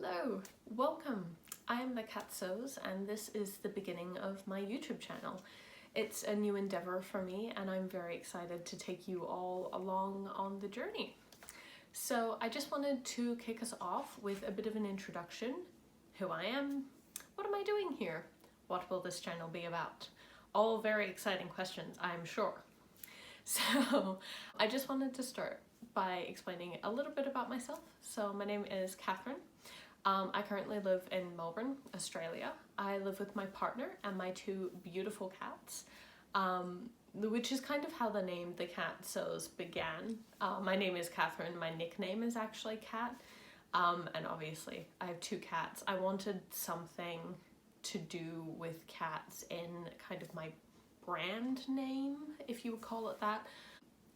Hello, welcome. I am the Catsews and this is the beginning of my YouTube channel. It's a new endeavor for me and I'm very excited to take you all along on the journey. So I just wanted to kick us off with a bit of an introduction. Who I am, what am I doing here, what will this channel be about? All very exciting questions, I'm sure. So I just wanted to start by explaining a little bit about myself. So my name is Catherine. I currently live in Melbourne, Australia. I live with my partner and my two beautiful cats, which is kind of how the name The Catsews began. My name is Catherine, my nickname is actually Cat, and obviously I have two cats. I wanted something to do with cats in kind of my brand name, if you would call it that.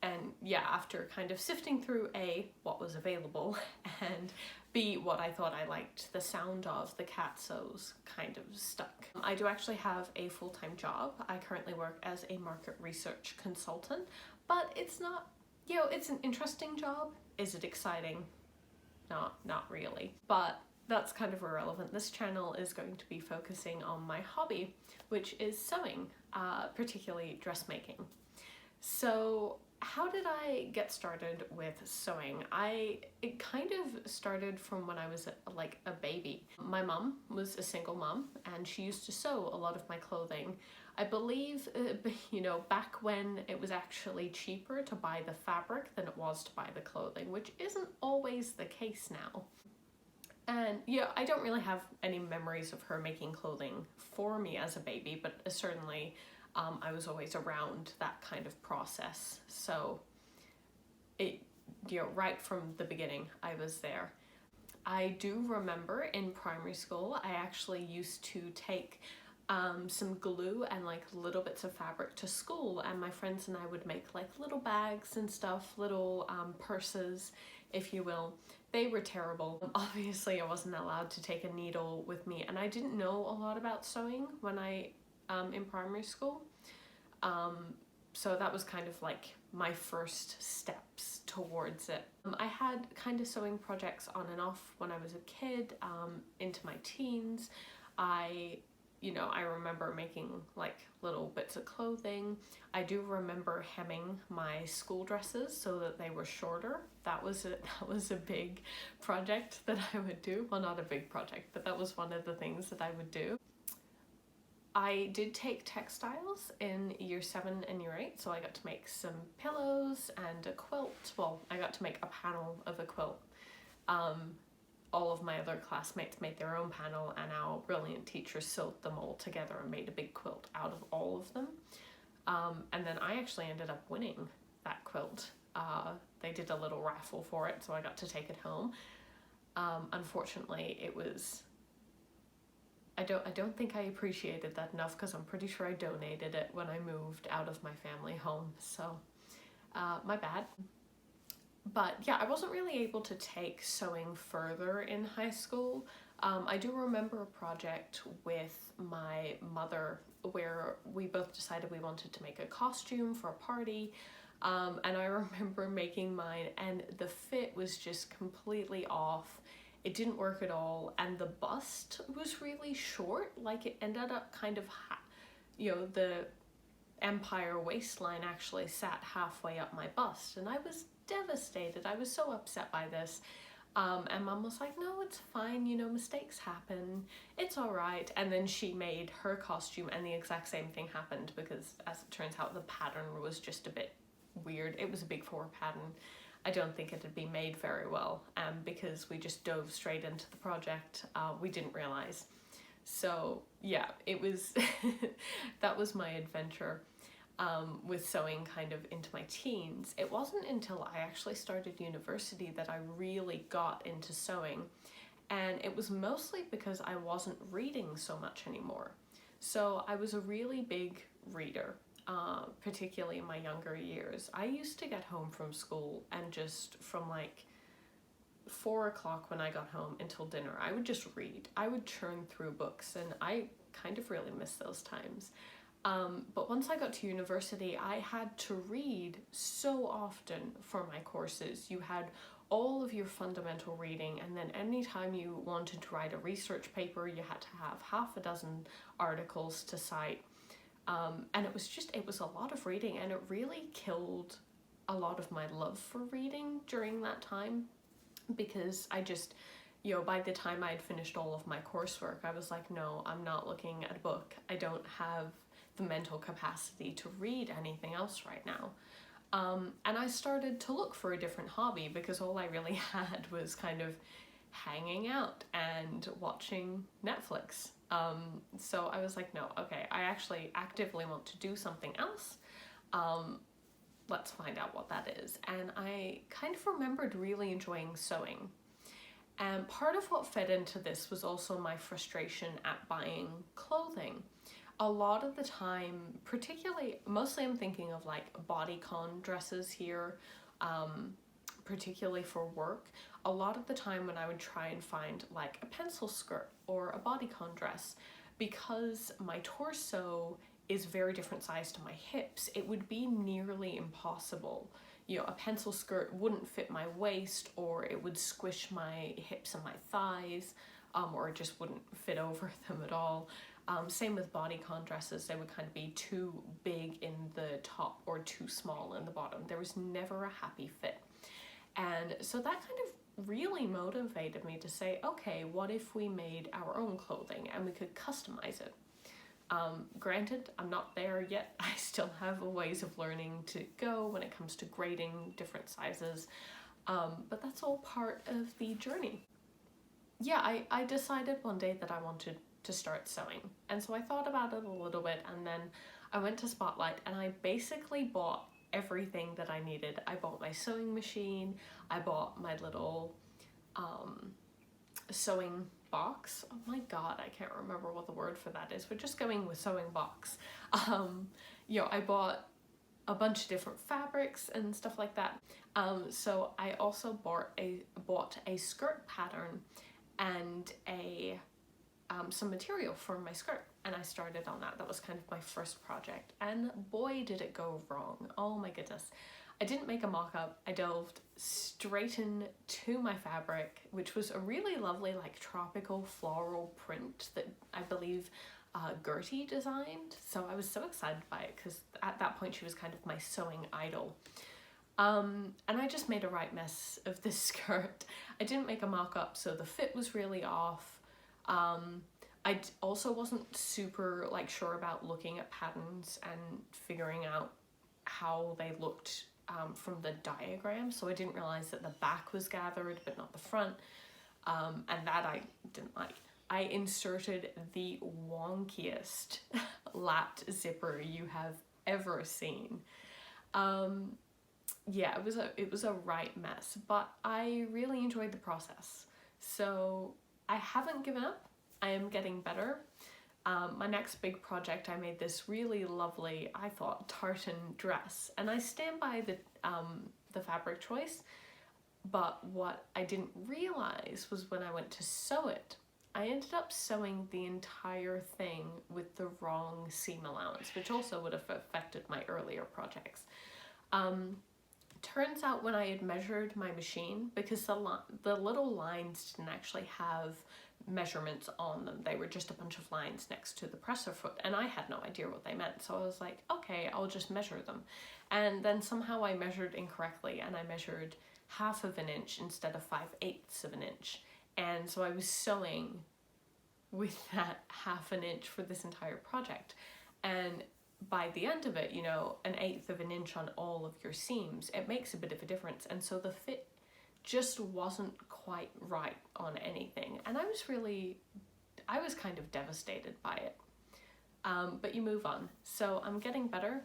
And yeah, after kind of sifting through A, what was available, and B, what I thought I liked the sound of, the Catsews kind of stuck. I do actually have a full-time job. I currently work as a market research consultant, but it's not, it's an interesting job. Is it exciting? Not really. But that's kind of irrelevant. This channel is going to be focusing on my hobby, which is sewing, particularly dressmaking. So how did I get started with sewing? It kind of started from when I was like a baby. My mom was a single mom and she used to sew a lot of my clothing. I believe, back when it was actually cheaper to buy the fabric than it was to buy the clothing, which isn't always the case now. And I don't really have any memories of her making clothing for me as a baby, but certainly I was always around that kind of process. So right from the beginning, I was there. I do remember in primary school, I actually used to take some glue and like little bits of fabric to school, and my friends and I would make like little bags and stuff, little purses, if you will. They were terrible. Obviously, I wasn't allowed to take a needle with me, and I didn't know a lot about sewing when I in primary school. So that was kind of like my first steps towards it. I had kind of sewing projects on and off when I was a kid, into my teens. I remember making like little bits of clothing. I do remember hemming my school dresses so that they were shorter. That was a big project that I would do. Well, not a big project, but that was one of the things that I would do. I did take textiles in year 7 and year 8, so I got to make some pillows and a quilt. Well, I got to make a panel of a quilt. All of my other classmates made their own panel, and our brilliant teacher sewed them all together and made a big quilt out of all of them. And then I actually ended up winning that quilt. They did a little raffle for it, so I got to take it home. Unfortunately, it was... I don't think I appreciated that enough, because I'm pretty sure I donated it when I moved out of my family home, so my bad. But yeah, I wasn't really able to take sewing further in high school. I do remember a project with my mother where we both decided we wanted to make a costume for a party, and I remember making mine and the fit was just completely off. It didn't work at all, and the bust was really short. Like, it ended up kind of, the empire waistline actually sat halfway up my bust, and I was devastated. I was so upset by this. And Mum was like, no, it's fine, mistakes happen, it's all right. And then she made her costume and the exact same thing happened, because as it turns out, the pattern was just a bit weird. It was a big 4 pattern. I don't think it had been made very well, because we just dove straight into the project. We didn't realize. So yeah, it was, that was my adventure with sewing kind of into my teens. It wasn't until I actually started university that I really got into sewing, and it was mostly because I wasn't reading so much anymore. So I was a really big reader. Particularly in my younger years. I used to get home from school and just from like 4 o'clock when I got home until dinner, I would just read. I would churn through books, and I kind of really miss those times. But once I got to university, I had to read so often for my courses. You had all of your fundamental reading, and then anytime you wanted to write a research paper, you had to have half a dozen articles to cite. And it was a lot of reading, and it really killed a lot of my love for reading during that time, because I just, by the time I had finished all of my coursework, I was like, no, I'm not looking at a book. I don't have the mental capacity to read anything else right now. And I started to look for a different hobby, because all I really had was kind of hanging out and watching Netflix. So I was like, no, okay, I actually actively want to do something else. Let's find out what that is. And I kind of remembered really enjoying sewing. And part of what fed into this was also my frustration at buying clothing. A lot of the time, mostly I'm thinking of like bodycon dresses here, particularly for work. A lot of the time when I would try and find like a pencil skirt or a bodycon dress, because my torso is very different size to my hips, it would be nearly impossible. A pencil skirt wouldn't fit my waist, or it would squish my hips and my thighs, or it just wouldn't fit over them at all. Same with bodycon dresses, they would kind of be too big in the top or too small in the bottom. There was never a happy fit. And so that kind of really motivated me to say, okay, what if we made our own clothing and we could customize it? Granted, I'm not there yet. I still have a ways of learning to go when it comes to grading different sizes, but that's all part of the journey. Yeah, I decided one day that I wanted to start sewing, and so I thought about it a little bit, and then I went to Spotlight and I basically bought everything that I needed. I bought my sewing machine, I bought my little sewing box. Oh my god, I can't remember what the word for that is. We're just going with sewing box. I bought a bunch of different fabrics and stuff like that. So I also bought a skirt pattern and some material for my skirt, and I started on that. That was kind of my first project, and boy did it go wrong. Oh my goodness. I didn't make a mock-up. I delved straight into my fabric, which was a really lovely like tropical floral print that I believe Gertie designed. So I was so excited by it, because at that point she was kind of my sewing idol. And I just made a right mess of this skirt. I didn't make a mock-up, so the fit was really off. I also wasn't super sure about looking at patterns and figuring out how they looked from the diagram, so I didn't realize that the back was gathered but not the front, and that I didn't like. I inserted the wonkiest lapped zipper you have ever seen. Yeah, it was a right mess, but I really enjoyed the process. So I haven't given up. I am getting better. My next big project, I made this really lovely, I thought, tartan dress, and I stand by the fabric choice, but what I didn't realize was when I went to sew it, I ended up sewing the entire thing with the wrong seam allowance, which also would have affected my earlier projects. Turns out when I had measured my machine, because the little lines didn't actually have measurements on them, they were just a bunch of lines next to the presser foot, and I had no idea what they meant, so I was like, okay, I'll just measure them. And then somehow I measured incorrectly, and I measured 1/2 inch instead of 5/8 of an inch, and so I was sewing with that 1/2 inch for this entire project, and by the end of it, 1/8 inch on all of your seams, it makes a bit of a difference, and so the fit just wasn't quite right on anything, and I was kind of devastated by it. But you move on. So I'm getting better.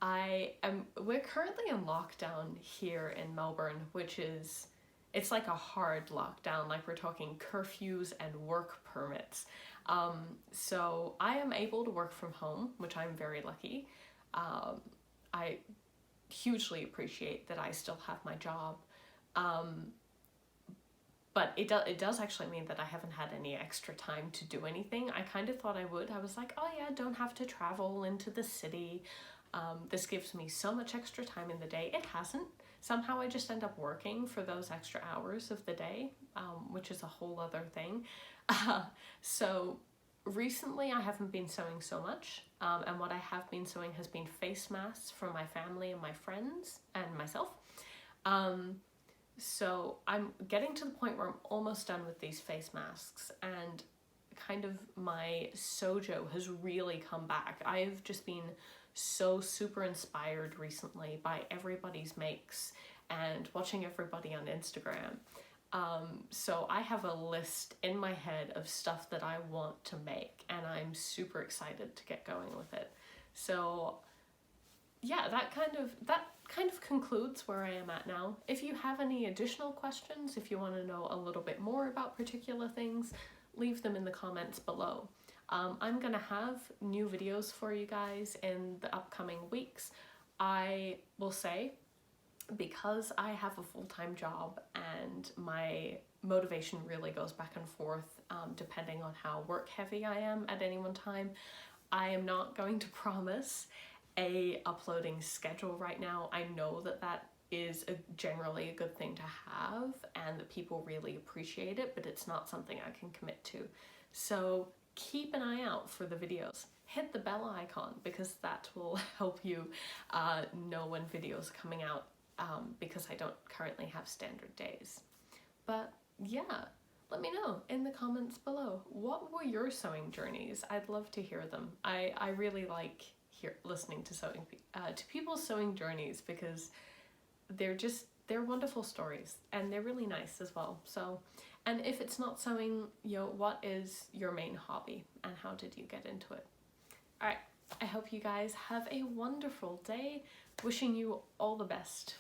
We're currently in lockdown here in Melbourne, it's like a hard lockdown, like we're talking curfews and work permits. So I am able to work from home, which I'm very lucky. I hugely appreciate that I still have my job. But it does actually mean that I haven't had any extra time to do anything. I kind of thought I would. I was like, oh yeah, don't have to travel into the city. This gives me so much extra time in the day. It hasn't, somehow I just end up working for those extra hours of the day, which is a whole other thing. So recently I haven't been sewing so much, and what I have been sewing has been face masks for my family and my friends and myself. So I'm getting to the point where I'm almost done with these face masks, and kind of my sojo has really come back. I've just been so super inspired recently by everybody's makes and watching everybody on Instagram. So I have a list in my head of stuff that I want to make, and I'm super excited to get going with it. So yeah, that kind of concludes where I am at now. If you have any additional questions, if you want to know a little bit more about particular things, leave them in the comments below. I'm gonna have new videos for you guys in the upcoming weeks. I will say, because I have a full-time job and my motivation really goes back and forth depending on how work heavy I am at any one time, I am not going to promise a uploading schedule right now. I know that that is generally a good thing to have and that people really appreciate it, but it's not something I can commit to. So keep an eye out for the videos. Hit the bell icon because that will help you know when videos are coming out, because I don't currently have standard days. But yeah, let me know in the comments below. What were your sewing journeys? I'd love to hear them. I really like listening to people's sewing journeys because they're wonderful stories and they're really nice as well. So, and if it's not sewing, what is your main hobby and how did you get into it? All right, I hope you guys have a wonderful day. Wishing you all the best.